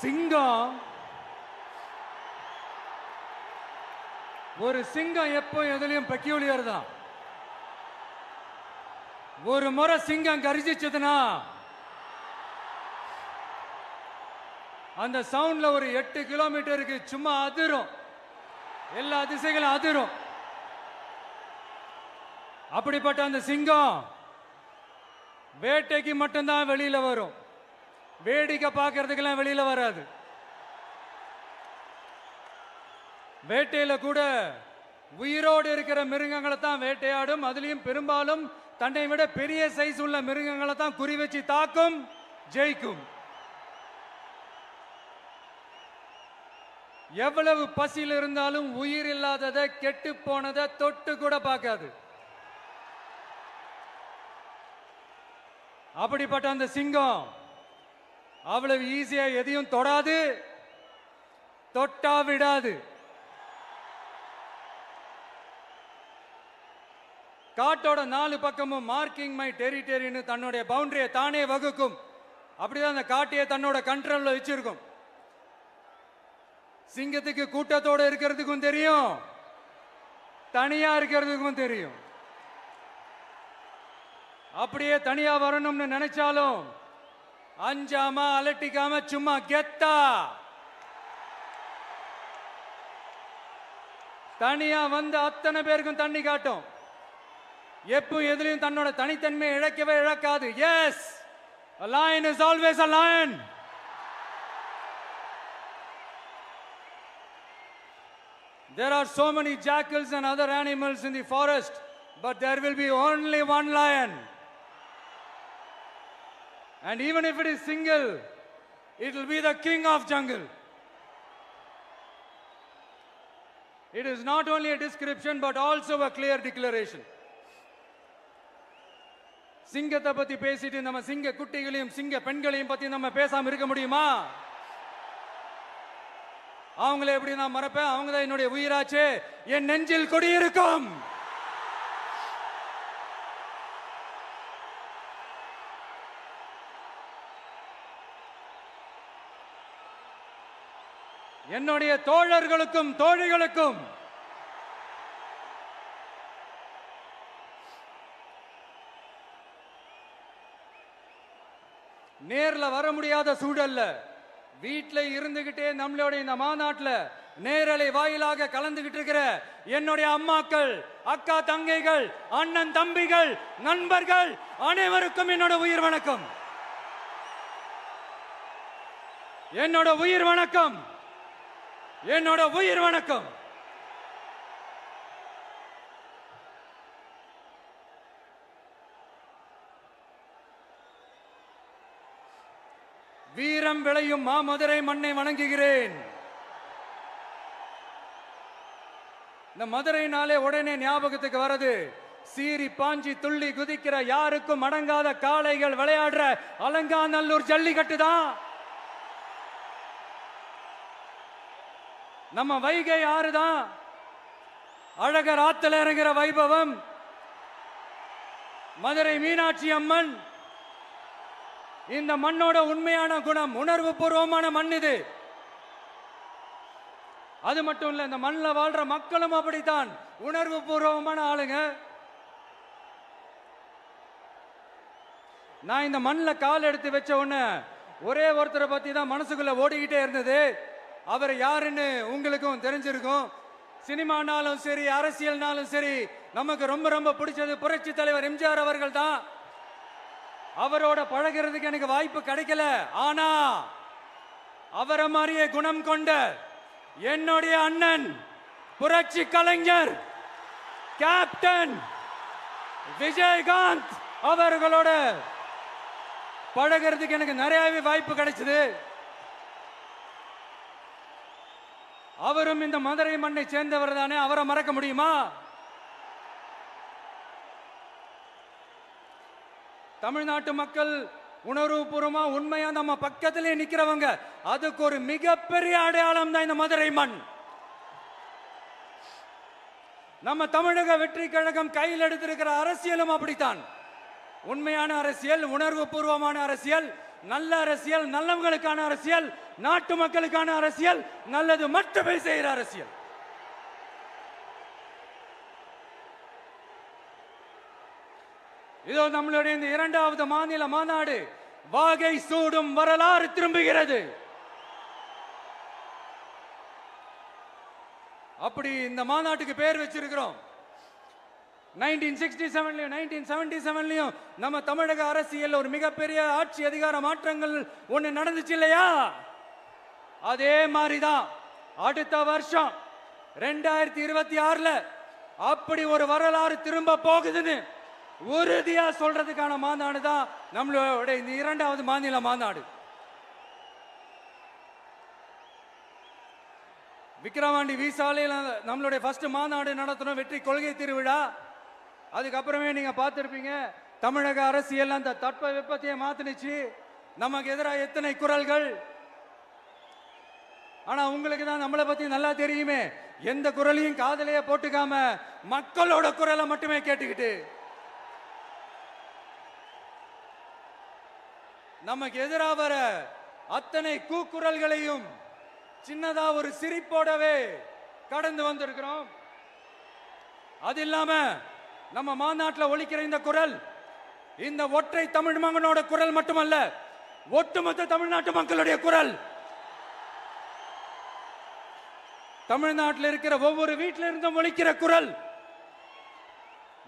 சிங்கம் ஒரு சிங்கம் எப்போ எதுலயும் பெக்யூலியர் தான். ஒரு முறை சிங்கம் கர்ஜிச்சதுன்னா அந்த சவுண்ட்ல ஒரு 8 கிலோமீட்டருக்கு சும்மா அதிரும், எல்லா திசைகளும் அதிரும். அப்படிப்பட்ட அந்த சிங்கம் வேட்டைக்கு மட்டும்தான் வெளியில வரும், வேடிக்கை பார்க்கறதுக்கெல்லாம் வெளியில வராது. வேட்டையில கூட உயிரோடு இருக்கிற மிருகங்களை தான் வேட்டையாடும். அதுலயும் பெரும்பாலும் தன்னை விட பெரிய சைஸ் உள்ள மிருகங்களை தான் குறி வச்சு தாக்கும், ஜெயிக்கும். எவ்வளவு பசியில் இருந்தாலும் உயிர் இல்லாததை, கெட்டு போனதை தொட்டு கூட பார்க்காது. அப்படிப்பட்ட அந்த சிங்கம் அவ்வளவு ஈஸியா எதையும் தொடாது, தொட்டா விடாது. காட்டோட 4 பக்கமும் மார்க்கிங் மை டெரிட்டரின்னு தன்னுடைய பவுண்டரியை தானே வகுக்கும். அப்படிதான் அந்த காட்டையே தன்னோட கண்ட்ரோல்ல வச்சிருக்கும். சிங்கத்துக்கு கூட்டத்தோட இருக்கிறதுக்கும் தெரியும், தனியா இருக்கிறதுக்கும் தெரியும். அப்படியே தனியா வரணும்னு நினைச்சாலும் அஞ்சாம அலட்டிக்காம சும்மா கெத்தா தனியா வந்து அத்தனை பேருக்கும் தண்ணி காட்டும். எப்போ எதுலயும் தன்னோட தனித்தன்மையை இழக்கவே இழக்காது. Yes, a lion is always a lion. There are so many jackals and other animals in the forest, but there will be only one lion. And even if it is single, it will be the king of jungle. It is not only a description but also a clear declaration. சிங்கத்தை பத்தி பேசிட்டு நம்ம சிங்க குட்டிகளையும் சிங்க பெண்களையும் பத்தி நம்ம பேசாம இருக்க முடியுமா? அவங்கள எப்படி நான் மறப்பேன்? அவங்க தான் என்னுடைய உயிராச்சே, என் நெஞ்சில் குடியிருக்கும். என்னுடைய தோழர்களுக்கும் தோழிகளுக்கும் நேர்ல வர முடியாத சூழல்ல வீட்ல இருந்துகிட்டே நம்மளோட இந்த மாநாட்டில் நேரலை வாயிலாக கலந்துகிட்டு இருக்கிற என்னுடைய அம்மாக்கள், அக்கா தங்கைகள், அண்ணன் தம்பிகள், நண்பர்கள் அனைவருக்கும் என்னோட உயிர் வணக்கம். என்னோட உயிர் வணக்கம், என்னோட உயிர் வணக்கம். வீரம் விளையும் மாமதுரை மண்ணை வணங்குகிறேன். இந்த மதுரைனாலே உடனே ஞாபகத்துக்கு வரது சீறி பாஞ்சி துள்ளி குதிக்கிற யாருக்கும் அடங்காத காளைகள் விளையாடுற அலங்காநல்லூர் ஜல்லிக்கட்டு தான். நம்ம வைகை ஆறு தான். அழகர் ஆத்துல இறங்குற வைபவம். மதுரை மீனாட்சி அம்மன். இந்த மண்ணோட உண்மையான குணம், உணர்வு பூர்வமான மண் இது. அது மட்டும் இல்ல, இந்த மண்ணில் வாழ்ற மக்களும் அப்படித்தான், உணர்வு பூர்வமான ஆளுங்க. நான் இந்த மண்ணில் கால் எடுத்து வச்ச உடனே ஒரே ஒருத்தரை பத்தி தான் மனசுக்குள்ள ஓடிக்கிட்டே இருந்தது. அவர் யாருன்னு உங்களுக்கும் தெரிஞ்சிருக்கும். சினிமானாலும் சரி, அரசியல்னாலும் சரி, நமக்கு ரொம்ப ரொம்ப பிடிச்சது புரட்சி தலைவர் எம்ஜிஆர் அவர்கள் தான். அவரோட பழகிறதுக்கு எனக்கு வாய்ப்பு கிடைக்கல. ஆனா அவரை மாதிரியே குணம் கொண்ட என்னுடைய அண்ணன் புரட்சி கலைஞர் கேப்டன் விஜயகாந்த் அவர்களோட பழகிறதுக்கு எனக்கு நிறையவே வாய்ப்பு கிடைச்சது. அவரும் இந்த மதுரை மண்ணை சேர்ந்தவர் தானே, அவரை மறக்க முடியுமா? தமிழ்நாட்டு மக்கள் உணர்வுபூர்வமா உண்மையா நம்ம பக்கத்திலே நிக்கிறவங்க, அதுக்கு ஒரு மிகப்பெரிய அடையாளம் தான் இந்த மதுரை மண். நம்ம தமிழக வெற்றி கழகம் கையில் எடுத்திருக்கிற அரசியலும் அப்படித்தான். உண்மையான அரசியல், உணர்வு பூர்வமான அரசியல், நல்ல அரசியல், நல்லவங்களுக்கான அரசியல், நாட்டு மக்களுக்கான அரசியல், நல்லது மட்டுமே செய்கிற அரசியல். இதோ நம்மளுடைய இந்த இரண்டாவது மாநில மாநாடு வாகை சூடும் வரலாறு திரும்புகிறது. அப்படி இந்த மாநாட்டுக்கு பேர் வச்சிருக்கிறோம். 1967லயும் 1977லயும் நம்ம தமிழக அரசியல் ஒரு மிகப்பெரிய ஆட்சி அதிகார மாற்றங்கள் ஒண்ணு நடந்துச்சு இல்லையா? அதே மாதிரிதான் அடுத்த வருஷம் 2026ல அப்படி ஒரு வரலாறு திரும்ப போகுதுன்னு உறுதியா சொல்றதுக்கான மாநாடு தான் நம்மளோட இந்த இரண்டாவது மாநில மாநாடு. விக்கிரவாண்டி வீசாலையில் நம்மளுடைய ஃபர்ஸ்ட் மாநாடு நடத்தணும், வெற்றி கொள்கை திருவிழா. அதுக்கப்புறமே நீங்க பார்த்திருப்பீங்க, தமிழக அரசியல் அந்த தட்ப வெப்பத்தையே மாத்தினுச்சு. நமக்கு எதிராக எத்தனை குரல்கள். ஆனா உங்களுக்கு தான் நம்மளை பத்தி நல்லா தெரியுமே, எந்த குரலையும் காதலையே போட்டுக்காம மக்களோட குரலை மட்டுமே கேட்டுக்கிட்டு நமக்கு எதிராக வர அத்தனை கூக்குரல்களையும் சின்னதா ஒரு சிரிப்போடவே கடந்து வந்திருக்கிறோம். அது இல்லாம நம்ம மாநாட்டில் ஒலிக்கிற இந்த குரல் இந்த ஒற்றை தமிழ் மகனோட குரல் மட்டுமல்ல, ஒட்டுமொத்த தமிழ்நாட்டு மக்களுடைய குரல். தமிழ்நாட்டில் இருக்கிற ஒவ்வொரு வீட்டில இருந்தும் ஒலிக்கிற குரல்.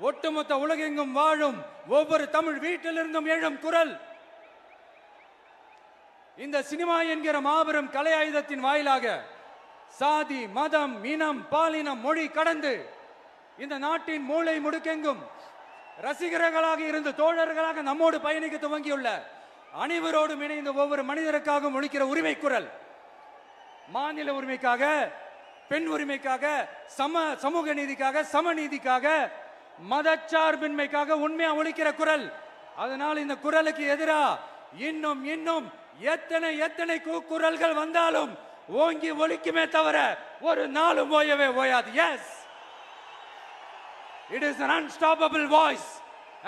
ஒட்டுமொத்த உலகெங்கும் வாழும் ஒவ்வொரு தமிழ் வீட்டிலிருந்தும் எழும் குரல். இந்த சினிமா என்கிற மாபெரும் கலை ஆயுதத்தின் வாயிலாக சாதி, மதம், இனம், பாலினம், மொழி கடந்து இந்த நாட்டின் மூளை முடுக்கெங்கும் ரசிகர்களாக இருந்து தோழர்களாக நம்மோடு பயணிக்க துவங்கியுள்ள அனைவரோடும் இணைந்து ஒவ்வொரு மனிதருக்காகவும் ஒலிக்கிற உரிமை குரல். மாநில உரிமைக்காக, பெண் உரிமைக்காக, சமூக நீதிக்காக, சமநீதிக்காக, மதச்சார்பின்மைக்காக உண்மையா ஒலிக்கிற குரல். அதனால் இந்த குரலுக்கு எதிராக இன்னும் இன்னும் எத்தனை எத்தனை குரல்கள் வந்தாலும் ஓங்கி ஒலிக்குமே தவிர ஒரு நாளும் ஓயவே ஓயாது. Yes, it is an unstoppable voice,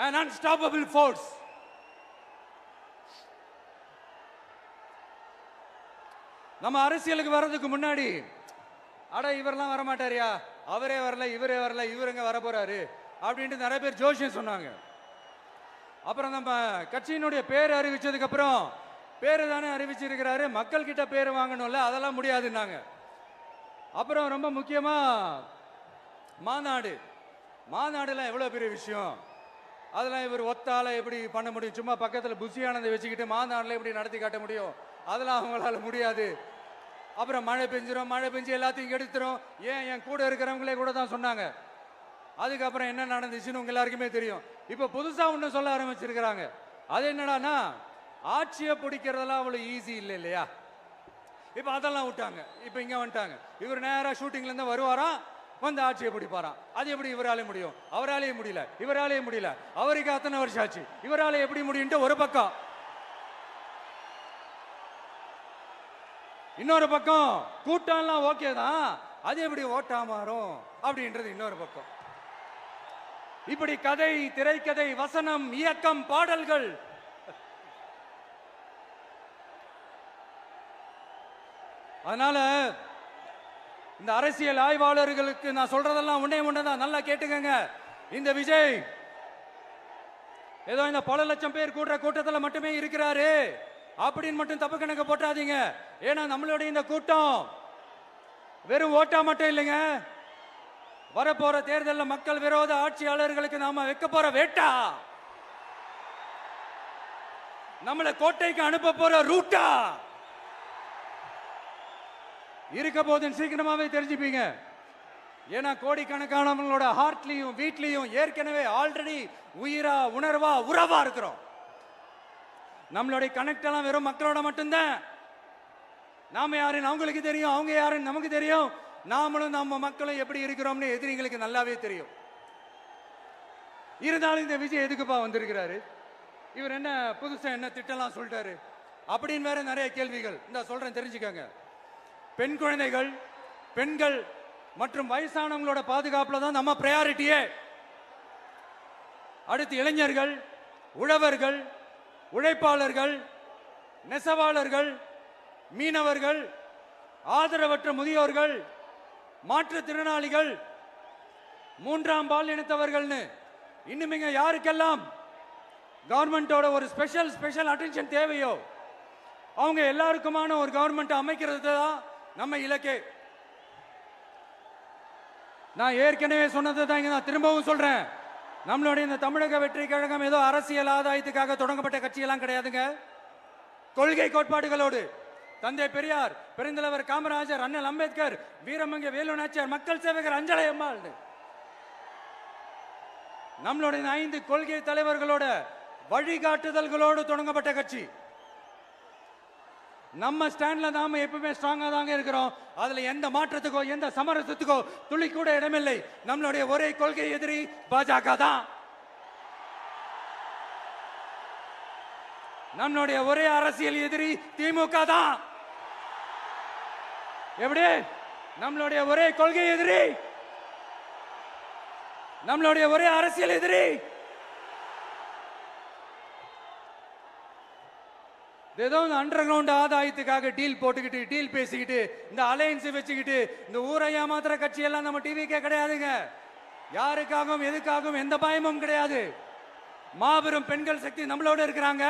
an unstoppable force. நம்ம அரசியலுக்கு வர்றதுக்கு முன்னாடி அட இவரெல்லாம் வர மாட்டாரியா, அவரே வரல, இவரே வரல, இவருங்க வர போறாரு அப்படின்ட்டு நிறைய பேர் ஜோஷியம் சொன்னாங்க. அப்புறம் நம்ம கட்சியினுடைய பேர் அறிவிச்சதுக்கு அப்புறம் பேரு தானே அறிவிச்சிருக்கிறாரு, மக்கள் கிட்ட பேர் வாங்கணும்ல, அதெல்லாம் முடியாதுன்னாங்க. அப்புறம் ரொம்ப முக்கியமா மாநாடுலாம் எவ்வளவு பெரிய விஷயம், அதெல்லாம் இவர் ஒத்தால எப்படி பண்ண முடியும், சும்மா பக்கத்தில் புசியானதை வச்சுக்கிட்டு மாநாடுல எப்படி நடத்தி காட்ட முடியும், அதெல்லாம் அவங்களால முடியாது. அப்புறம் மழை பெஞ்சு எல்லாத்தையும் கெடுத்துரும். ஏன் என் கூட இருக்கிறவங்களே கூட தான் சொன்னாங்க. அதுக்கப்புறம் என்ன நடந்துச்சுன்னு உங்க எல்லாருக்குமே தெரியும். இப்ப புதுசா ஒண்ணு சொல்ல ஆரம்பிச்சிருக்கிறாங்க. அது என்னடானா, ஆட்சியை பிடிக்கிறதெல்லாம் அவ்வளவு ஈஸி இல்லை இல்லையா. இப்ப அதெல்லாம் விட்டாங்க, இப்ப இங்க வந்துட்டாங்க. இவர் நேரா ஷூட்டிங்ல இருந்து வருவாராம், வந்து ஆட்சியை பிடிப்பாராம். அது எப்படி இவராலே முடியும், அவராலே முடியல, இவராலே முடியல, அவருக்கு அத்தனை வருஷம் ஆச்சு, இவராலே எப்படி முடியும்ட்டு ஒரு பக்கம். இன்னொரு பக்கம் கூட்டம்லாம் ஓகே தான், அது எப்படி ஓட்டா மாறும் அப்படின்றது இன்னொரு பக்கம். இப்படி கதை, திரைக்கதை, வசனம், இயக்கம், பாடல்கள், அதனால இந்த அரசியல் ஆய்வாளர்களுக்கு நான் சொல்றதெல்லாம் ஒன்னேதான், நல்லா கேட்டுக்கங்க. இந்த விஜய் ஏதோ இந்த பல லட்சம் பேர் கூடுற கூட்டத்தில் மட்டுமே இருக்கிறாரு அப்படின்னு மட்டும் தப்பு கணக்கு போட்டாதீங்க. ஏன்னா நம்மளுடைய இந்த கூட்டம் வெறும் ஓட்டா மட்டும் இல்லைங்க, வரப்போற தேர்தலில் மக்கள் விரோத ஆட்சியாளர்களுக்கு நாம வைக்க போற வேட்டா, நம்மளை கோட்டைக்கு அனுப்ப போற ரூட்டா இருக்க போதுன்னு சீக்கிரமாவே தெரிஞ்சுப்பீங்க. ஏன்னா கோடிக்கணக்கானவங்களோட ஹார்ட்லயும் வீட்லயும் ஏற்கனவே ஆல்ரெடி உயிரா, உணர்வா, உறவா இருக்கிறோம். நம்மளுடைய கனெக்ட் எல்லாம் வெறும் மக்களோட மட்டும்தான். நாம யாருன்னு அவங்களுக்கு தெரியும், அவங்க யாருன்னு நமக்கு தெரியும். நாமளும் நம்ம மக்களும் எப்படி இருக்கிறோம்னு எதிரிங்களுக்கு நல்லாவே தெரியும். இருந்தாலும் இந்த விஜய் எதுக்குப்பா வந்திருக்கிறாரு, இவர் என்ன புதுசா என்ன திட்டம்லாம் சொல்லிட்டாரு அப்படின்னு வேற நிறைய கேள்விகள். இந்த சொல்றேன் தெரிஞ்சுக்கங்க. பெண் குழந்தைகள், பெண்கள் மற்றும் வயசானவங்களோட பாதுகாப்புல தான் நம்ம பிரையாரிட்டியே. அடுத்து இளைஞர்கள், உழவர்கள், உழைப்பாளர்கள், நெசவாளர்கள், மீனவர்கள், ஆதரவற்ற முதியோர்கள், மாற்றுத்திறனாளிகள், மூன்றாம் பால் இனத்தவர்கள்னு இன்னும் இங்க யாருக்கெல்லாம் கவர்மெண்டோட ஒரு ஸ்பெஷல் அட்டென்ஷன் தேவையோ அவங்க எல்லாருக்குமான ஒரு கவர்மெண்ட் அமைக்கிறது தான் நம்ம இலக்கே. நான் ஏற்கனவே சொன்னதை தான் இங்க நான் திரும்பவும் சொல்றேன். நம்மளுடைய இந்த தமிழக வெற்றி கழகம் ஏதோ அரசியல் ஆதாயத்துக்காக தொடங்கப்பட்ட கட்சியெல்லாம் கிடையாதுங்க. கொள்கை கோட்பாடுகளோடு தந்தை பெரியார், பெருந்தலைவர் காமராஜர், அண்ணல் அம்பேத்கர், வீரமங்க வேலு நாச்சியார், மக்கள் சேவகர் அஞ்சலை அம்மாள், நம்மளுடைய 5 கொள்கை தலைவர்களோட வழிகாட்டுதல்களோடு தொடங்கப்பட்ட கட்சி. நம்ம ஸ்டாண்ட்ல நாம எப்பவுமே ஸ்ட்ராங்கா தாங்க இருக்கிறோம். அதுல எந்த மாற்றத்துக்கோ எந்த சமரசத்துக்கோ துளி கூட இடமில்லை. நம்மளுடைய ஒரே கொள்கை எதிரி பாஜக தான். நம்மளுடைய ஒரே அரசியல் எதிரி திமுக தான். எப்படி? நம்மளுடைய ஒரே கொள்கை எதிரி, நம்மளுடைய ஒரே அரசியல் எதிரி ஏதோ அண்டர் கிரவுண்ட் ஆதாயத்துக்காக டீல் போட்டுக்கிட்டு டீல் பேசிக்கிட்டு இந்த அலையன்ஸ் வச்சுக்கிட்டு இந்த ஊரை ஏமாத்துற கட்சி எல்லாம் நம்ம டிவிக்கே கிடையாதுங்க. யாருக்காகவும் எதுக்காகவும் எந்த பயமும் கிடையாது. மாபெரும் பெண்கள் சக்தி நம்மளோட இருக்கிறாங்க,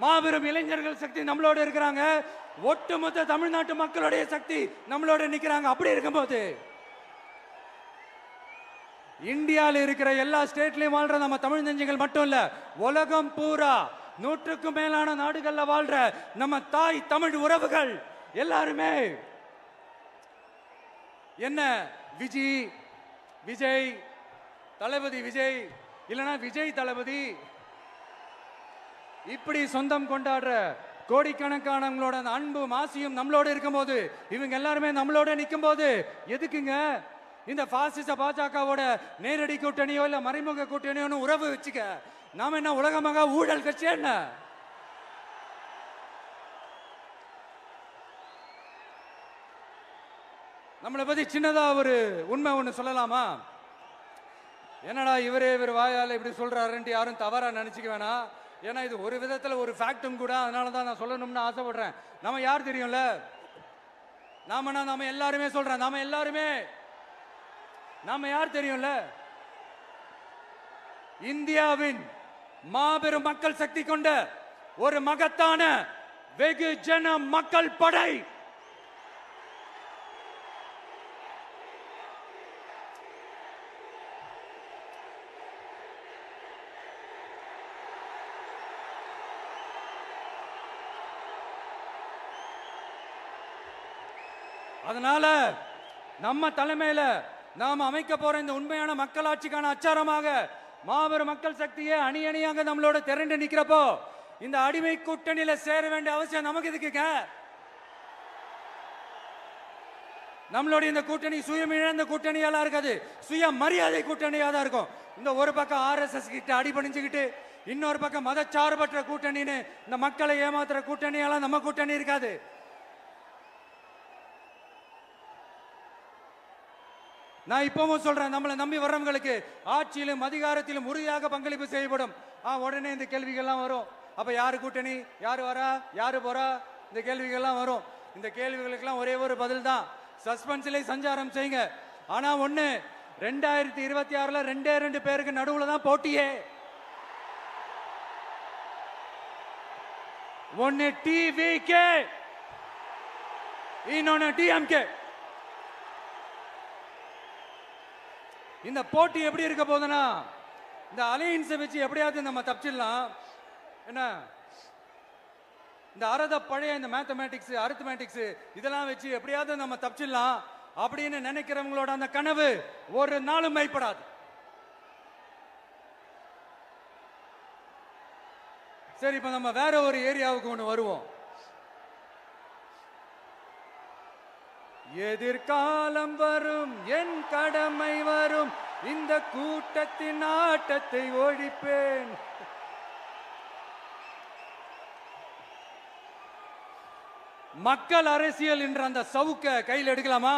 மாபெரும் இளைஞர்கள் சக்தி நம்மளோட இருக்கிறாங்க, ஒட்டுமொத்த தமிழ்நாட்டு மக்களுடைய சக்தி நம்மளோட நிக்கிறாங்க. அப்படி இருக்கும்போது இந்தியாவில் இருக்கிற எல்லா ஸ்டேட்லயும் வாழ்ற நம்ம தமிழ் நெஞ்சங்கள் மட்டும் இல்ல, உலகம் பூரா 100க்கும் மேலான நாடுகள்ல வாழ்ற நம்ம தாய் தமிழ் உறவுகள் எல்லாருமே என்ன விஜய் தளபதி விஜய் இல்லனா விஜய் தளபதி இப்படி சொந்தம் கொண்டாடுற கோடிக்கணக்கானவங்களோட அன்பு மாசியும் நம்மளோட இருக்கும்போது, இவங்க எல்லாருமே நம்மளோட நிற்கும் போது எதுக்குங்க இந்த பாசிச பாஜகவோட நேரடி கூட்டணியோ இல்ல மறைமுக கூட்டணியோ உறவு வச்சுக்க? நாம என்ன உலகமாக ஊழல் கட்சி? என்ன நம்மளை பத்தி சின்னதா ஒரு உண்மை ஒண்ணு சொல்லலாமா? என்னடா இவர் வாயால இப்படி சொல்றாருன்ட்டு யாரும் தவறா நினைச்சுக்க வேணாம். ஏன்னா இது ஒரு விதத்துல ஒரு ஃபேக்டும் கூட. அதனாலதான் நான் சொல்லணும்னு ஆசைப்படுறேன். நம்ம யார் தெரியும்ல? நாம எல்லாருமே சொல்றேன். நாம யார் தெரியும்ல? இந்தியாவின் மாபெரும் மக்கள் சக்தி கொண்ட ஒரு மகத்தான வெகுஜன மக்கள் படை. அதனால நம்ம தலைமையில நாம் அமைக்க போற இந்த உண்மையான மக்களாட்சிக்கான அச்சாரமாக மாபெரும் மக்கள் சக்தியே அணி அணியாக நம்மளோட திரண்டு நிக்கிறப்போ இந்த அடிமை கூட்டணியில சேர வேண்டிய அவசியம் நமக்கு இருக்குங்க. நம்மளுடைய இந்த கூட்டணி சுயம் இழந்த கூட்டணியால இருக்காது, சுய மரியாதை கூட்டணியா தான் இருக்கும். இந்த ஒரு பக்கம் RSS கிட்ட அடிபணிஞ்சுக்கிட்டு, இன்னொரு பக்கம் மதச்சார்பற்ற கூட்டணின்னு இந்த மக்களை ஏமாத்துற கூட்டணியால நம்ம கூட்டணி இருக்காது. நான் இப்பவும் சொல்றேன், நம்மளை நம்பி வர்றவங்களுக்கு ஆட்சியிலும் அதிகாரத்திலும் உறுதியாக பங்களிப்பு செய்யப்படும். உடனே இந்த கேள்விகள்லாம் வரும். அப்ப யாரு கூட்டணி, யாரு வரா, யாரு போறா, இந்த கேள்விகள்லாம் வரும். இந்த கேள்விகளுக்கெல்லாம் ஒரே ஒரு பதில் தான், சஸ்பென்ஸ்ல சஞ்சாரம் செய்யுங்க. ஆனா ஒண்ணு, 2026ல 2 பேருக்கு நடுவுல தான் போட்டியே. ஒன்னு டிவிகே, இன்னொன்னு டிஎம்கே. இந்த போட்டி எப்படி இருக்க போதுன்னா, இந்த அலையன்ஸை வச்சு எப்படியாவது நம்ம தப்பிச்சிடலாம். என்ன இந்த பழைய இந்த மேத்தமேட்டிக்ஸ் அரித்மேட்டிக்ஸ் இதெல்லாம் வச்சு எப்படியாவது நம்ம தப்பிச்சிடலாம் அப்படின்னு நினைக்கிறவங்களோட அந்த கனவு ஒரு நாளும் மைப்படாது. சரி, இப்ப நம்ம வேற ஒரு ஏரியாவுக்கு ஒண்ணு வருவோம். எதிர்காலம் வரும், என் கடமை வரும், இந்த கூட்டத்தின் ஆட்டத்தை ஒழிப்பேன். மக்கள் அரசியல் என்ற அந்த சவுக்க கையில் எடுக்கலாமா?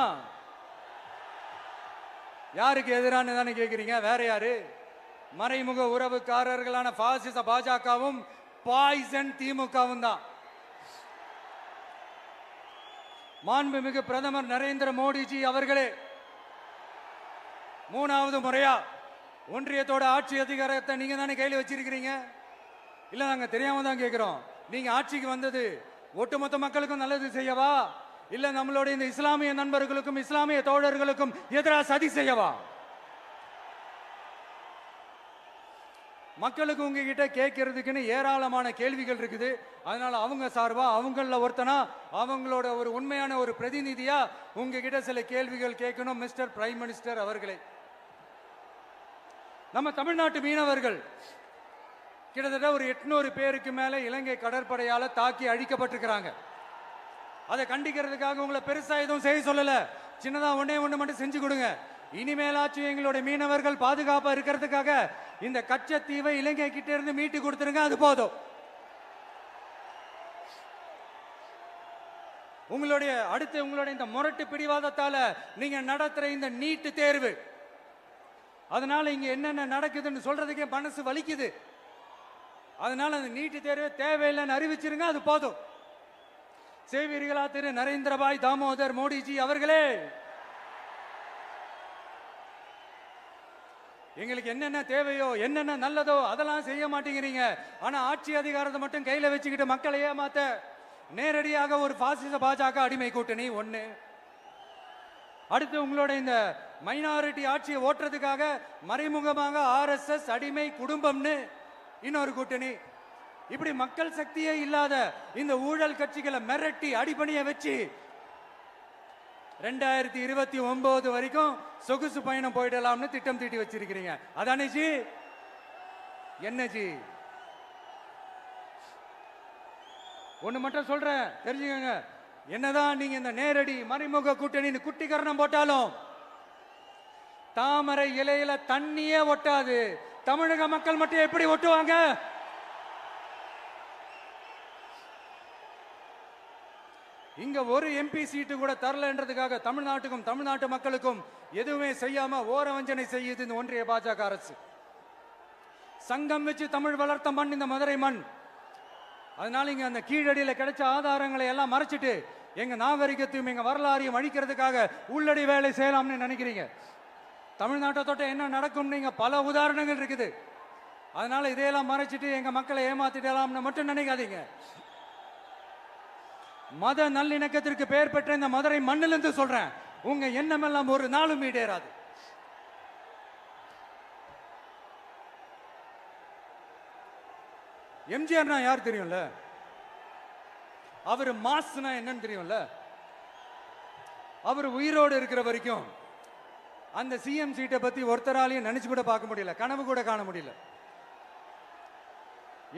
யாருக்கு எதிரான தானே கேட்கிறீங்க? வேற யாரு? மறைமுக உறவுக்காரர்களான பாசிச பாஜகவும் பாய்சன் திமுகவும் தான். மாண்புமிகு பிரதமர் நரேந்திர மோடிஜி அவர்களே, 3வது முறையா ஒன்றியத்தோட ஆட்சி அதிகாரத்தை நீங்க தானே கையில் வச்சிருக்கிறீங்க. இல்ல நாங்க தெரியாம தான் கேட்கிறோம். நீங்க ஆட்சிக்கு வந்தது ஒட்டுமொத்த மக்களுக்கும் நல்லது செய்யவா, இல்ல நம்மளுடைய இந்த இஸ்லாமிய நண்பர்களுக்கும் இஸ்லாமிய தோழர்களுக்கும் எதிராக சதி செய்யவா? மக்களுக்கு உங்ககிட்ட கேட்கறதுக்குன்னு ஏராளமான கேள்விகள் இருக்குது. அதனால அவங்க சார்பா அவங்கள ஒருத்தனா அவங்களோட ஒரு உண்மையான ஒரு பிரதிநிதியா உங்ககிட்ட சில கேள்விகள் கேட்கணும். மிஸ்டர் பிரைம் மினிஸ்டர் அவர்களே, நம்ம தமிழ்நாட்டு மீனவர்கள் கிட்டத்தட்ட ஒரு 800 பேருக்கு மேல இலங்கை கடற்படையால தாக்கி அழிக்கப்பட்டிருக்கிறாங்க. அதை கண்டிக்கிறதுக்காக உங்களை பெருசா எதுவும் செய்ய சொல்லல, சின்னதா ஒண்ணே ஒண்ணு மட்டும் செஞ்சு கொடுங்க. இனிமேலாச்சும் எங்களுடைய மீனவர்கள் பாதுகாப்பா இருக்கிறதுக்காக இந்த கச்சத்தீவை இலங்கை கிட்ட இருந்து மீட்டு கொடுத்துருங்க, அது போதும். உங்களுடைய இந்த முரட்டு பிடிவாதத்தால நீங்க நடத்துற இந்த நீட்டு தேர்வு, அதனால இங்க என்னென்ன நடக்குதுன்னு சொல்றதுக்கே மனசு வலிக்குது. அதனால அந்த நீட்டு தேர்வு தேவையில்லைன்னு அறிவிச்சிருங்க, அது போதும். செய்வீர்களா திரு நரேந்திரபாய் தாமோதர் மோடிஜி அவர்களே? எங்களுக்கு என்னென்ன தேவையோ என்னென்ன நல்லதோ அதெல்லாம் செய்ய மாட்டேங்கிறீங்க. ஆனா ஆட்சி அதிகாரத்தை மட்டும் கையில வச்சுக்கிட்டு மக்களை ஏமாத்த நேரடியாக ஒரு பாசிச பாஜக அடிமை கூட்டணி ஒண்ணு. அடுத்து உங்களோட இந்த மைனாரிட்டி ஆட்சியை ஓட்டுறதுக்காக மறைமுகமாக RSS அடிமை குடும்பம்னு இன்னொரு கூட்டணி. இப்படி மக்கள் சக்தியே இல்லாத இந்த ஊழல் கட்சிகளை மிரட்டி அடிபணிய வச்சு 2029 வரைக்கும் சொகுசு பயணம் போயிடலாம்னு திட்டம் தீட்டி வச்சிருக்கிறீங்க. அதானே ஜி? என்ன ஜி? ஒண்ணு மட்டும் சொல்றேன், தெரிஞ்சுக்கங்க. என்னதான் நீங்க இந்த நேரடி மறைமுக கூட்டணி குட்டிகரணம் போட்டாலும் தாமரை இலையில தண்ணியே ஒட்டாது. தமிழக மக்கள் மட்டும் எப்படி ஒட்டுவாங்க? இங்க ஒரு MP சீட்டு கூட தரலன்றதுக்காக தமிழ்நாட்டுக்கும் தமிழ்நாட்டு மக்களுக்கும் எதுவுமே செய்யாம ஓரவஞ்சனை செய்யுது இந்த ஒன்றிய பாஜக அரசு. சங்கம் வச்சு தமிழ் வளர்த்த மண் இந்த மதுரை மண். அதனால இங்க அந்த கீழடியில கிடைச்ச ஆதாரங்களை எல்லாம் மறைச்சிட்டு எங்க நாகரிகத்தையும் எங்க வரலாறையும் அழிக்கிறதுக்காக உள்ளடி வேலை செய்யலாம்னு நினைக்கிறீங்க. தமிழ்நாட்டை தொட்ட என்ன நடக்கும் நீங்க பல உதாரணங்கள் இருக்குது. அதனால இதையெல்லாம் மறைச்சிட்டு எங்க மக்களை ஏமாத்திடலாம்னு மட்டும் நினைக்காதீங்க. மத நல்லிணக்கத்திற்கு பெயர் பெற்ற இந்த மதுரை மண்ணிலிருந்து சொல்றேன், உங்க எண்ணம் எல்லாம் ஒரு நாளும் ஈடேறாது. எம்ஜிஆர்னா யார் தெரியும்ல? அவர் மாஸ்னா என்னன்னு தெரியும்ல? அவர் உயிரோடு இருக்கிற வரைக்கும் அந்த சிஎம் சீட்டை பத்தி ஒருத்தராலையும் நினைச்சு கூட பார்க்க முடியல, கனவு கூட காண முடியல.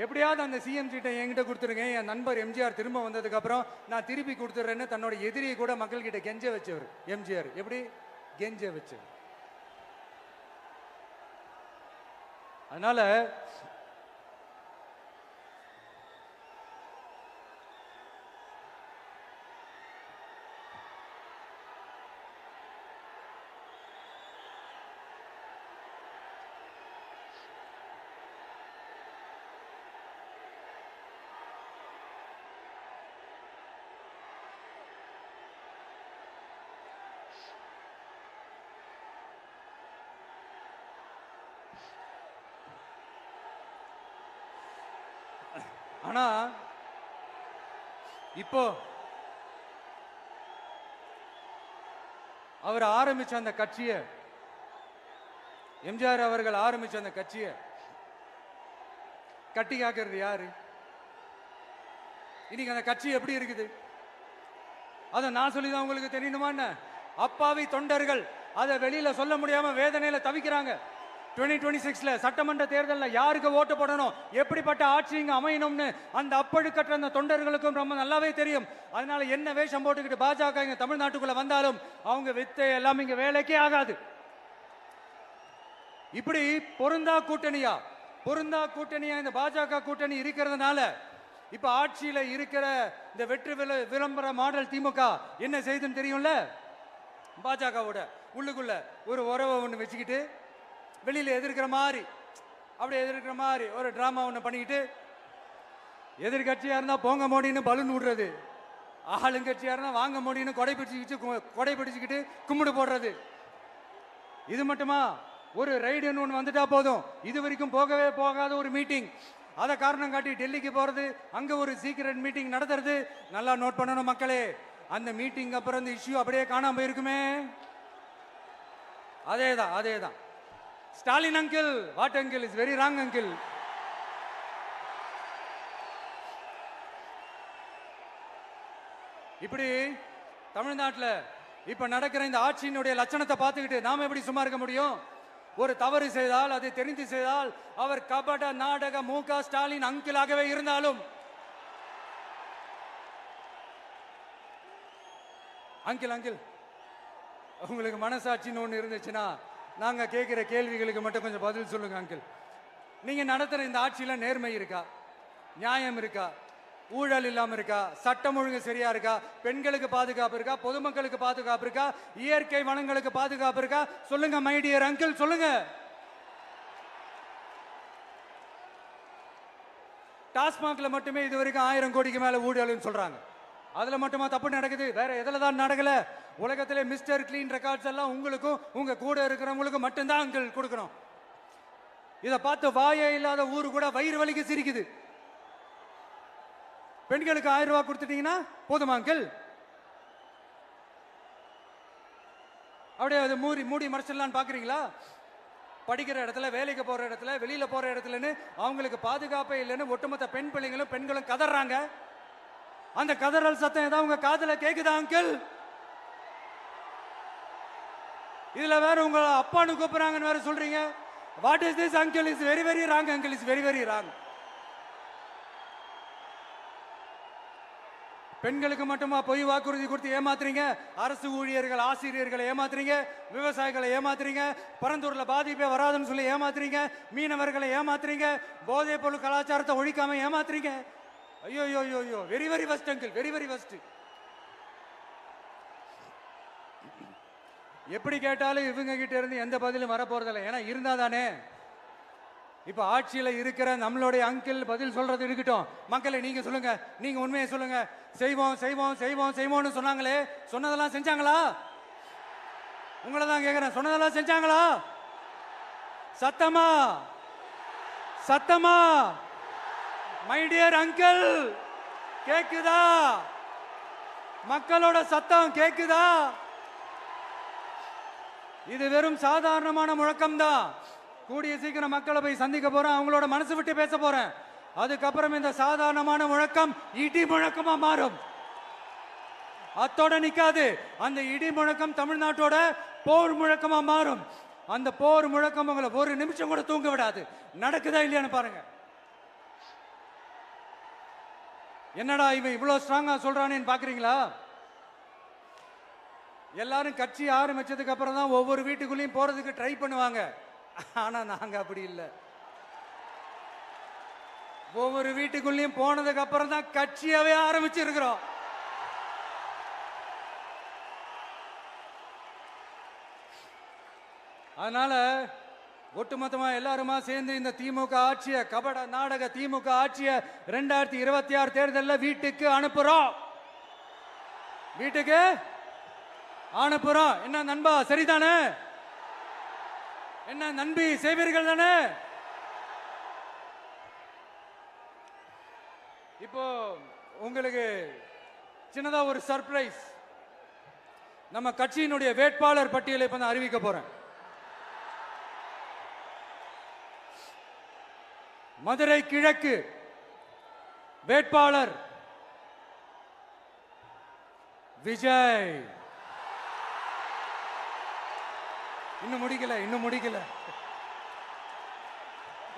எப்படியாவது அந்த சிஎம் சீட்டை என்கிட்ட கொடுத்துருங்க, என் நண்பர் எம்ஜிஆர் திரும்ப வந்ததுக்கு அப்புறம் நான் திருப்பி கொடுத்துறேன்னு தன்னோட எதிரியை கூட மக்கள் கிட்ட கெஞ்ச வச்சவர் எம்ஜிஆர். எப்படி கெஞ்ச வச்சவர்? அதனால ஆனா இப்போ அவர் ஆரம்பிச்ச அந்த கட்சியை, எம்ஜிஆர் அவர்கள் ஆரம்பிச்ச அந்த கட்சியை கட்டி காக்கிறது யாரு? இன்னைக்கு அந்த கட்சி எப்படி இருக்குது? அதை நான் சொல்லிதான் உங்களுக்கு தெரியணுமா என்ன? அப்பாவி தொண்டர்கள் அதை வெளியில சொல்ல முடியாம வேதனையில தவிக்கிறாங்க. 2026 சட்டமன்ற தேர்தலில் யாருக்கு ஓட்டு போடணும், எப்படிப்பட்ட ஆட்சி இங்க அமையணும்னு அந்த அப்பழுக்கற்ற அந்த தொண்டர்களுக்கும் ரொம்ப நல்லாவே தெரியும். அதனால என்ன வேஷம் போட்டுக்கிட்டு பாஜக இங்க தமிழ்நாட்டுக்குள்ள வந்தாலும் அவங்க வித்தை எல்லாம் இங்க வேலைக்கே ஆகாது. இப்படி பொருந்தா கூட்டணியா இந்த பாஜக கூட்டணி இருக்கிறதுனால இப்ப ஆட்சியில இருக்கிற இந்த வெற்றி விளம்பர மாடல் திமுக என்ன செய்துன்னு தெரியும்ல? பாஜகவோட உள்ளுக்குள்ள ஒரு உறவை ஒண்ணு வச்சுக்கிட்டு வெளியில எதிர்க்கிற மாதிரி, அப்படி எதிர்க்கிற மாதிரி ஒரு டிராமா ஒண்ணு பண்ணிக்கிட்டு எதிர்கட்சியா இருந்தா போங்க மோடின்னு பலூன் விடுறது, ஆளுங்கட்சியா இருந்தா வாங்க மோடின்னு கொடை பிடிச்சுக்கிட்டு கும்பிடு போடுறது. இது மட்டுமா? ஒரு ரைடுன்னு ஒன்று வந்துட்டா போதும், இது வரைக்கும் போகவே போகாத ஒரு மீட்டிங், அதை காரணம் காட்டி டெல்லிக்கு போறது, அங்க ஒரு சீக்கிரட் மீட்டிங் நடத்துறது. நல்லா நோட் பண்ணணும் மக்களே, அந்த மீட்டிங் அப்புறம் இந்த இஷ்யூ அப்படியே காணாம போயிருக்குமே. அதேதான். Stalin uncle, what uncle is very wrong uncle. இப்படி தமிழ்நாட்டில் இப்ப நடக்கிற இந்த ஆட்சியினுடைய லட்சணத்தை பார்த்துக்கிட்டு நாம எப்படி சும்மா இருக்க முடியும்? ஒரு தவறு செய்தால், அதை தெரிந்து செய்தால், அவர் கபட நாடக மு.க. ஸ்டாலின் அங்கிளாகவே இருந்தாலும், அங்கிள் உங்களுக்கு மனசாட்சின்னு ஒன்று இருந்துச்சுன்னா நாங்க கேட்கிற கேள்விகளுக்கு மட்டும் கொஞ்சம் பதில் சொல்லுங்க அங்கிள். நீங்க நடத்துற இந்த ஆட்சியில நேர்மை இருக்கா? நியாயம் இருக்கா? ஊழல் இல்லாம இருக்கா? சட்டம் ஒழுங்கு சரியா இருக்கா? பெண்களுக்கு பாதுகாப்பு இருக்கா? பொதுமக்களுக்கு பாதுகாப்பு இருக்கா? இயற்கை வளங்களுக்கு பாதுகாப்பு இருக்கா? சொல்லுங்க மை டியர் அங்கிள், சொல்லுங்க. டாஸ்மாக்ல மட்டுமே இது வரைக்கும் 1000 கோடிக்கு மேல ஊழல்னு சொல்றாங்க. அதுல மட்டுமா தப்பு நடக்குது? வேற எதுல தான் நடக்கல? உலகத்திலே மிஸ்டர் கிளீன் ரெக்கார்ட்ஸ் எல்லாம் உங்களுக்கும் உங்க கூட இருக்கிறவங்களுக்கும் மட்டும்தான் அங்கிள் கொடுக்கணும். இதை பார்த்து வாயே இல்லாத ஊரு கூட வயிறு வலிக்கு சிரிக்குது. பெண்களுக்கு 1000 ரூபாய் கொடுத்துட்டீங்கன்னா போதுமா அங்கிள்? அப்படியே அது மூடி மறைச்சிடலான்னு பாக்குறீங்களா? படிக்கிற இடத்துல, வேலைக்கு போற இடத்துல, வெளியில போற இடத்துலன்னு அவங்களுக்கு பாதுகாப்பே இல்லைன்னு ஒட்டுமொத்த பெண்களும் கதறாங்க. அந்த கதறல் சத்தம் ஏதாவது உங்க காதுல கேக்குதா அங்கிள்? இதுல வேற உங்க அப்பான்னு கூப்பிடுறாங்கன்னு வேற சொல்றீங்க. What is this uncle? Is very very wrong uncle, is very very wrong. பெண்களுக்கு மட்டுமா பொய் வாக்குறுதி கொடுத்து ஏமாத்துறீங்க? அரசு ஊழியர்கள், ஆசிரியர்களை ஏமாத்துறீங்க, விவசாயிகளை ஏமாத்துறீங்க, பரந்தூர்ல பாதிப்பே வராதுன்னு சொல்லி ஏமாத்துறீங்க, மீனவர்களை ஏமாத்துறீங்க, போதைப் பொருள் கலாச்சாரத்தை ஒழிக்காம ஏமாத்துறீங்க. ஐயோ, very very first uncle, very very first. எப்படி கேட்டாலும் இவங்க கிட்ட இருந்து எந்த பதிலும் வரப்போறதில்லை. ஏன்னா இருந்தா தானே. இப்ப ஆட்சியில இருக்கிற நம்மளுடைய அங்கிள் பதில் சொல்றது இருக்கட்டும். மக்களை நீங்க சொல்லுங்க, நீங்க உண்மையை சொல்லுங்க. செய்வோம்னு சொன்னாங்களே, சொன்னதெல்லாம் செஞ்சாங்களா? உங்களை தான் கேக்குறேன், சொன்னதெல்லாம் செஞ்சாங்களா? சத்தமா மை டியர் அங்கிள், கேக்குதா? மக்களோட சத்தம் கேக்குதா? இது வெறும் சாதாரணமான முழக்கம் தான். கூடிய சீக்கிரம் மக்களை போய் சந்திக்க போறேன், அவங்களோட மனசு விட்டு பேச போறேன். அதுக்கப்புறம் இந்த சாதாரணமான முழக்கம் இடி முழக்கமா மாறும். அத்தோட நிக்காது. அந்த இடி முழக்கம் தமிழ்நாட்டோட போர் முழக்கமா மாறும். அந்த போர் முழக்கம் உங்களை ஒரு நிமிஷம் கூட தூங்க விடாது. நடக்குதா இல்லையான்னு பாருங்க. என்னடா இவன் இவ்வளவு ஸ்ட்ராங்கா சொல்றானேன்னு பாக்குறீங்களா? எல்லாரும் கட்சி ஆரம்பிச்சதுக்கு அப்புறம் தான் ஒவ்வொரு வீட்டுக்குள்ளேயும் போறதுக்கு ட்ரை பண்ணுவாங்க. ஆனா நாங்க அப்படி இல்லை. ஒவ்வொரு வீட்டுக்குள்ளேயும் போனதுக்கு அப்புறம் தான் கட்சியாவே ஆரம்பிச்சிருக்கிறோம். அதனால ஒட்டுமொத்தமா எல்லாருமா சேர்ந்து இந்த திமுக ஆட்சிய, கபட நாடக திமுக ஆட்சிய 2026 தேர்தலில் வீட்டுக்கு அனுப்புறோம். வீட்டுக்கு அனுப்புறோம். என்ன நண்பா, சரிதானே? என்ன நண்பி, செய்வீர்கள் தானே? இப்போ உங்களுக்கு சின்னதா ஒரு சர்ப்ரைஸ். நம்ம கட்சியினுடைய வேட்பாளர் பட்டியலை இப்ப நான் அறிவிக்க போறேன். மதுரை கிழக்கு வேட்பாளர் விஜய். இன்னும் முடிக்கல.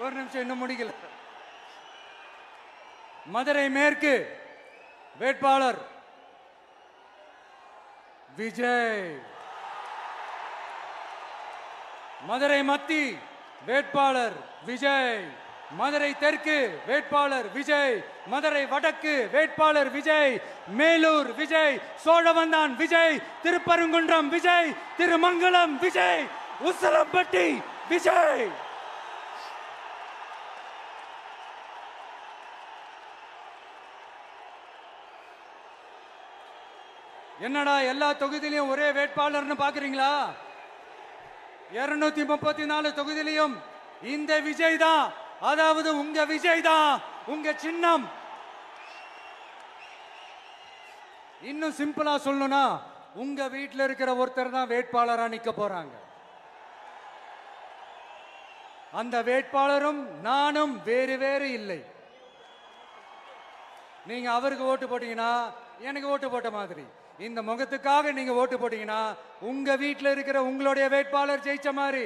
ஒரு நிமிஷம், இன்னும் முடிக்கல. மதுரை மேற்கு வேட்பாளர் விஜய். மதுரை மத்தி வேட்பாளர் விஜய். மதுரை தெற்கு வேட்பாளர் விஜய். மதுரை வடக்கு வேட்பாளர் விஜய். மேலூர் விஜய். சோழவந்தான் விஜய். திருப்பரங்குன்றம் விஜய். திருமங்கலம் விஜய். உசிலம்பட்டி விஜய். என்னடா எல்லா தொகுதியிலையும் ஒரே வேட்பாளர்னு பாக்குறீங்களா? 234 தொகுதியிலையும் இந்த விஜய் தான், அதாவது உங்க விஜய் தான் உங்க சின்னம். இன்னும் சிம்பிளா சொல்லணும்னா உங்க வீட்டில் இருக்கிற ஒருத்தர் தான் வேட்பாளரா நிக்க போறாங்க. அந்த வேட்பாளரும் நானும் வேறு வேறு இல்லை. நீங்க அவருக்கு ஓட்டு போட்டீங்கன்னா எனக்கு ஓட்டு போட்ட மாதிரி, இந்த முகத்துக்காக நீங்க ஓட்டு போட்டீங்கன்னா உங்க வீட்டில் இருக்கிற உங்களுடைய வேட்பாளர் ஜெயிச்ச மாதிரி.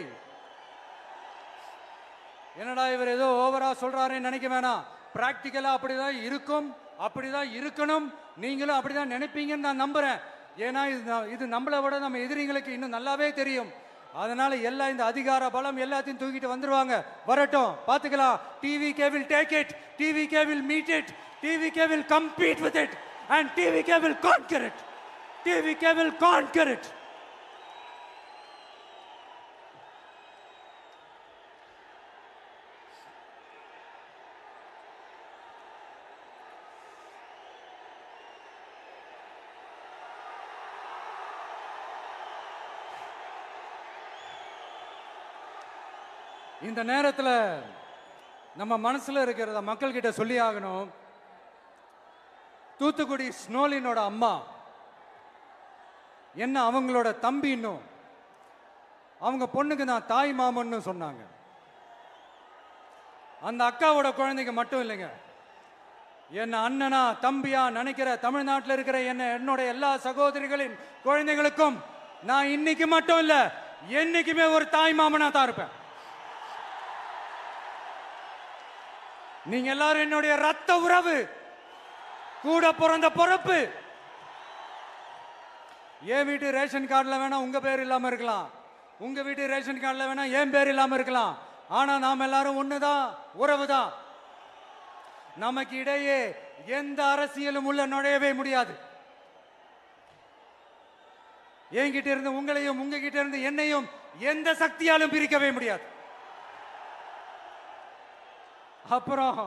என்னடா இவர் ஏதோ ஓவரா சொல்றாருன்னு நினைக்க வேணாம். பிராக்டிக்கலா அப்படிதான் இருக்கும், அப்படிதான் இருக்கணும். நீங்களும் அப்படிதான் நினைப்பீங்கன்னு நான் நம்புறேன். ஏன்னா இது நம்மளை விட நம்ம எதிரிங்களுக்கு இன்னும் நல்லாவே தெரியும். அதனால எல்லாம் இந்த அதிகார பலம் எல்லாத்தையும் தூக்கிட்டு வந்துருவாங்க. வரட்டும், பாத்துக்கலாம். TVK will take it, TVK will meet it, TVK will compete with it and TVK will conquer it, TVK will conquer it. இந்த நேரத்தில் நம்ம மனசுல இருக்கிறத மக்கள் கிட்ட சொல்லி ஆகணும். தூத்துக்குடி ஸ்னோலினோட அம்மா என்ன அவங்களோட தம்பி, இன்னும் அவங்க பொண்ணுக்கு நான் தாய் மாமன்னு சொன்னாங்க. அந்த அக்காவோட குழந்தைங்க மட்டும் இல்லைங்க, என்ன அண்ணனா தம்பியா நினைக்கிற தமிழ்நாட்டில் இருக்கிற என்னோட எல்லா சகோதரிகளின் குழந்தைகளுக்கும் நான் இன்னைக்கு மட்டும் இல்ல, என்னைக்குமே ஒரு தாய் மாமனா தான் இருப்பேன். நீங்க எல்லாரும் என்னுடைய ரத்த உறவு, கூட பிறந்த பொறுப்பு. என் வீட்டு ரேஷன் கார்டுல வேணா உங்க பேர் இல்லாம இருக்கலாம், உங்க வீட்டு ரேஷன் கார்டுல வேணா என் பேர் இல்லாம இருக்கலாம். ஆனா நாம் எல்லாரும் ஒண்ணுதான், உறவுதான். நமக்கு இடையே எந்த அரசியலும் உள்ள நுழையவே முடியாது. என்கிட்ட இருந்து உங்களையும் உங்ககிட்ட இருந்து என்னையும் எந்த சக்தியாலும் பிரிக்கவே முடியாது. அப்புறம்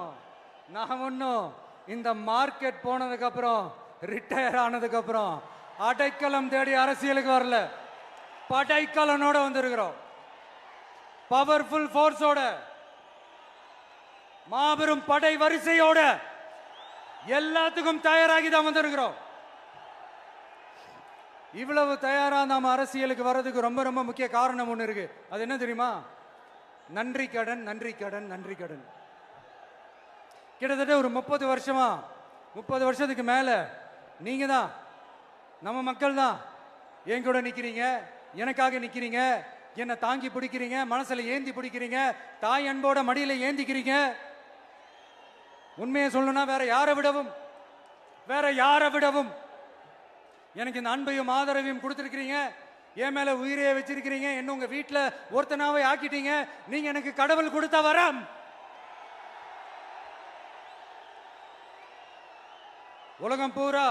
நான் ஒன்னும் இந்த மார்க்கெட் போனதுக்கு அப்புறம், ரிட்டையர் ஆனதுக்கு அப்புறம் அடைக்கலம் தேடி அரசியலுக்கு வரல, படைக்கலனோட வந்திருக்கிறோம். பவர்ஃபுல் போர்ஸோட, மாபெரும் படை வரிசையோட, எல்லாத்துக்கும் தயாராகி தான் வந்திருக்கிறோம். இவ்வளவு தயாரா நாம அரசியலுக்கு வர்றதுக்கு ரொம்ப ரொம்ப முக்கிய காரணம் ஒண்ணு இருக்கு. அது என்ன தெரியுமா? நன்றி கடன், நன்றி கடன், நன்றி கடன். கிட்டத்தட்ட ஒரு 30 வருஷமா, 30 வருஷத்துக்கு மேல நீங்க தான், நம்ம மக்கள் தான் என் கூட நிக்கிறீங்க, எனக்காக நிக்கிறீங்க, என்னை தாங்கி பிடிக்கிறீங்க, மனசுல ஏந்தி பிடிக்கிறீங்க, தாய் அன்போட மடியில ஏந்திக்கிறீங்க. உண்மையை சொல்லணும்னா வேற யாரை விடவும் எனக்கு இந்த அன்பையும் ஆதரவையும் கொடுத்திருக்கிறீங்க. என் மேல உயிரையே வச்சிருக்கிறீங்க. என்ன உங்க வீட்டுல ஒருத்தனாவே ஆக்கிட்டீங்க. நீங்க எனக்கு கடவுள் கொடுத்த வரம். உலகம் பூரா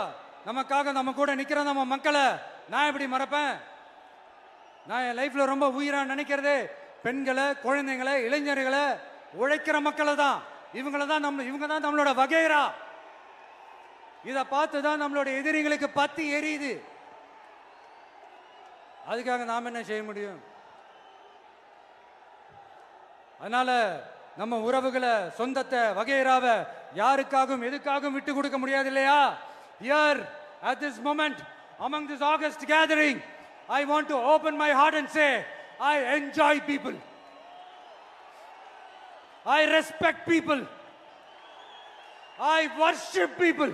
நமக்காக நம்ம கூட நிக்கிற நம்ம மக்களை நான் எப்படி மறப்பேன்? நான் என் லைஃப்ல ரொம்ப உயிரா நினைக்கிறதே பெண்களை, குழந்தைங்களை, இளைஞர்களை, உழைக்கிற மக்களை தான். இவங்க தான் நம்மளோட வகைரா. இதை பார்த்துதான் நம்மளோட எதிரிகளுக்கு பத்தி எரியுது. அதுக்காக நாம் என்ன செய்ய முடியும்? அதனால நம்ம உறவுகளை, சொந்தத்தை, வகைராவை யாருக்காகவும் எதுக்காகவும் விட்டு கொடுக்க முடியாது இல்லையா? Here at this moment among this August gathering, I want to open my heart and say I enjoy people, I respect people, I worship people.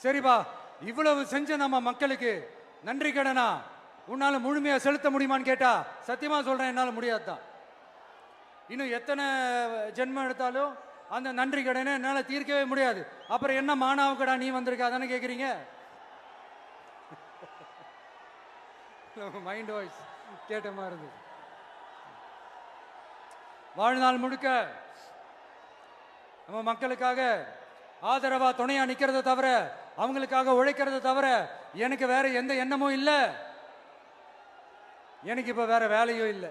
சரிப்பா, இவ்வளவு செஞ்ச நம்ம மக்களுக்கு நன்றி கடனா உன்னால முழுமையா செலுத்த முடியுமான்னு கேட்டா சத்தியமா சொல்றேன், என்னால முடியாதுதான். இன்னும் எத்தனை ஜென்மம் எடுத்தாலும் அந்த நன்றி கடனை என்னால தீர்க்கவே முடியாது. அப்புறம் என்ன மானாவுக்கடா நீ வந்திருக்கா தானே கேக்குறீங்க? மைண்ட் வாய்ஸ் கேட்ட மாதிரி இருந்தது. வாழ்நாள் முழுக்க நம்ம மக்களுக்காக ஆதரவா துணையா நிக்கிறத தவிர, அவங்களுக்காக உழைக்கிறத தவிர எனக்கு வேற எந்த எண்ணமும் இல்லை. எனக்கு இப்ப வேற வேலையும் இல்லை.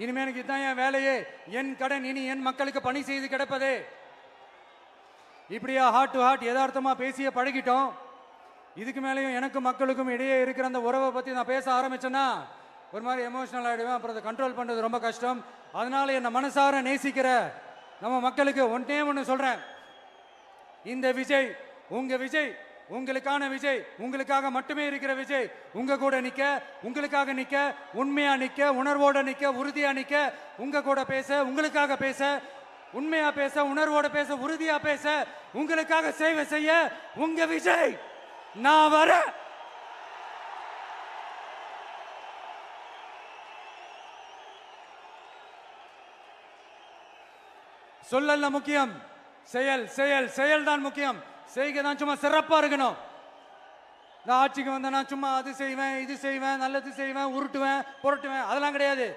இனிமே எனக்கு இதுதான் என் வேலையே, என் கடன் இனி என் மக்களுக்கு பணி செய்து கிடப்பதே. இப்படியா ஹார்ட் டு ஹார்ட் யதார்த்தமா பேசிய பழகிட்டோம். இதுக்கு மேலேயும் எனக்கும் மக்களுக்கும் இடையே இருக்கிற அந்த உறவை பத்தி நான் பேச ஆரம்பிச்சேன்னா ஒரு மாதிரி எமோஷனல் ஆகிடுவேன். அப்புறம் அதை கண்ட்ரோல் பண்றது ரொம்ப கஷ்டம். அதனால என்ன மனசார நேசிக்கிற நம்ம மக்களுக்கு ஒன்னே ஒன்று சொல்றேன். இந்த விஜய் உங்க விஜய், உங்களுக்கான விஜய், உங்களுக்காக மட்டுமே இருக்கிற விஜய். உங்க கூட நிக்க, உங்களுக்காக நிக்க, உண்மையா நிக்க, உணர்வோட நிக்க, உறுதியா நிக்க, உங்க கூட பேச, உங்களுக்காக பேச, உண்மையா பேச, உணர்வோட பேச, உறுதியா பேச, உங்களுக்காக சேவை செய்ய உங்க விஜய் நான் வர. சொல்லல முக்கியம், செயல் செயல் செயல் தான் முக்கியம். செய்கை தான் சும்மா சிறப்பா இருக்கணும். நான் ஆட்சிக்கு வந்தேன்னா சும்மா அது செய்வேன், இது செய்வேன், நல்லது செய்வேன், உருட்டுவேன், புரட்டுவேன், அதெல்லாம் கிடையாது.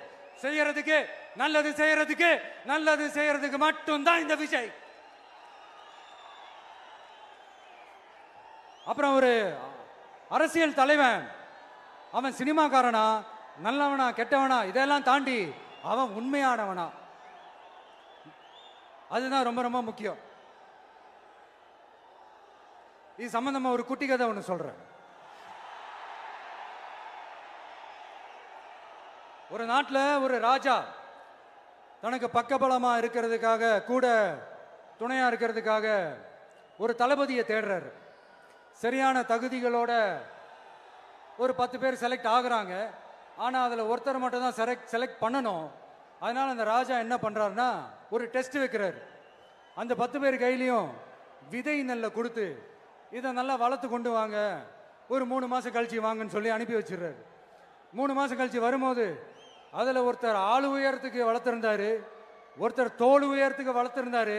செய்யறதுக்கு நல்லது செய்யறதுக்கு நல்லது செய்யறதுக்கு மட்டும்தான் இந்த விஜய். அப்புறம் ஒரு அரசியல் தலைவன் அவன் சினிமாக்காரனா, நல்லவனா, கெட்டவனா, இதெல்லாம் தாண்டி அவன் உண்மையானவனா, அதுதான் ரொம்ப ரொம்ப முக்கியம். இது சம்பந்தமா ஒரு குட்டி கதை ஒன்று சொல்றேன். ஒரு நாட்டில் ஒரு ராஜா தனக்கு பக்கபலமா இருக்கிறதுக்காக, கூட துணையா இருக்கிறதுக்காக ஒரு தளபதியை தேடுறாரு. சரியான தகுதிகளோட ஒரு 10 பேர் செலக்ட் ஆகுறாங்க. ஆனால் அதில் ஒருத்தர் மட்டும் தான் செலக்ட் பண்ணணும். அதனால அந்த ராஜா என்ன பண்றாருன்னா ஒரு டெஸ்ட் வைக்கிறாரு. அந்த 10 பேர் கையிலையும் விதை நெல்லை கொடுத்து இதை நல்லா வளர்த்து கொண்டு வாங்க, ஒரு 3 மாசம் கழிச்சு வாங்கன்னு சொல்லி அனுப்பி வச்சிடுறாரு. 3 மாசம் கழிச்சு வரும்போது அதில் ஒருத்தர் ஆளு உயரத்துக்கு வளர்த்துருந்தாரு, ஒருத்தர் தோல் உயரத்துக்கு வளர்த்துருந்தாரு.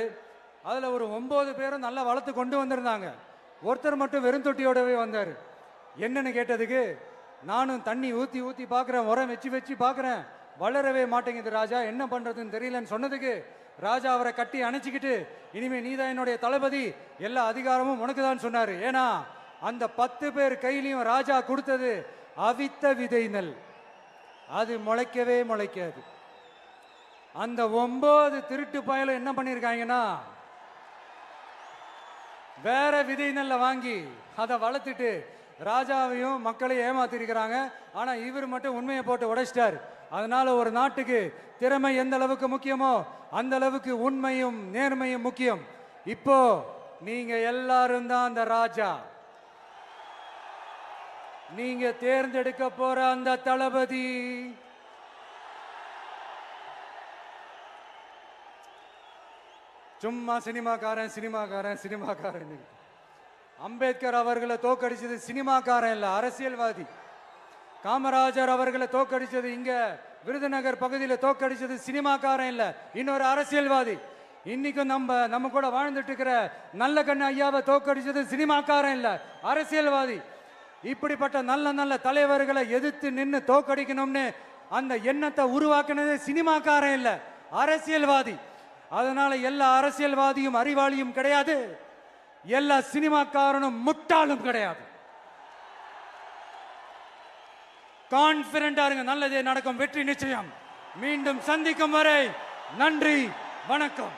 அதில் ஒரு 9 பேரும் நல்லா வளர்த்து கொண்டு வந்திருந்தாங்க. ஒருத்தர் மட்டும் வெறும் தொட்டியோடவே வந்தார். என்னன்னு கேட்டதுக்கு, நானும் தண்ணி ஊற்றி ஊற்றி பார்க்குறேன், உரம் வச்சு வச்சு பார்க்குறேன், வளரவே மாட்டேங்குது ராஜா, என்ன பண்ணுறதுன்னு தெரியலன்னு சொன்னதுக்கு ராஜா அவரை கட்டி அணைச்சிக்கிட்டு, இனிமே நீதான் என்னுடைய தளபதி, எல்லா அதிகாரமும் உனக்கு தான் சொன்னார். ஏன்னா அந்த 10 பேர் கையிலையும் ராஜா கொடுத்தது அவித்த விதை நெல், அது முளைக்கவே முளைக்காது. அந்த 9 திருட்டு பயலும் என்ன பண்ணியிருக்காங்கன்னா வேற விதை நெல்லை வாங்கி அதை வளர்த்துட்டு ராஜாவையும் மக்களையும் ஏமாத்திருக்கிறாங்க. ஆனா இவர் மட்டும் உண்மையை போட்டு உடைச்சிட்டார். அதனால ஒரு நாட்டுக்கு திறமை எந்த அளவுக்கு முக்கியமோ அந்த அளவுக்கு உண்மையும் நேர்மையும் முக்கியம். இப்போ நீங்க எல்லாரும் தான் அந்த ராஜா. நீங்க தேர்ந்தெடுக்க போற அந்த தளபதி சும்மா சினிமாக்காரன் சினிமாக்காரன் சினிமாக்காரன். அம்பேத்கர் அவர்களை தோக்கடிச்சது சினிமாக்காரன் இல்ல, அரசியல்வாதி. காமராஜர் அவர்களை தோக்கடிச்சது, இங்க விருதுநகர் பகுதியில் தோக்கடிச்சது சினிமாக்காரன் இல்ல, இன்னொரு அரசியல்வாதி. இன்னைக்கும் நம்ம கூட வாழ்ந்துட்டு இருக்கிற நல்ல கண்ணு ஐயாவை தோக்கடிச்சது சினிமாக்காரன் இல்ல, அரசியல்வாதி. இப்படிப்பட்ட நல்ல நல்ல தலைவர்களை எதிர்த்து நின்று தோக்கடிக்கணும்னு அந்த எண்ணத்தை உருவாக்குனது சினிமாக்காரன் இல்ல, அரசியல்வாதி. அதனால எல்லா அரசியல்வாதியும் அறிவாளியும் கிடையாது, எல்லா சினிமாக்காரனும் முட்டாளும் கிடையாது. கான்பிடண்டா இருங்க, நல்லதே நடக்கும், வெற்றி நிச்சயம். மீண்டும் சந்திக்கும் வரை நன்றி, வணக்கம்.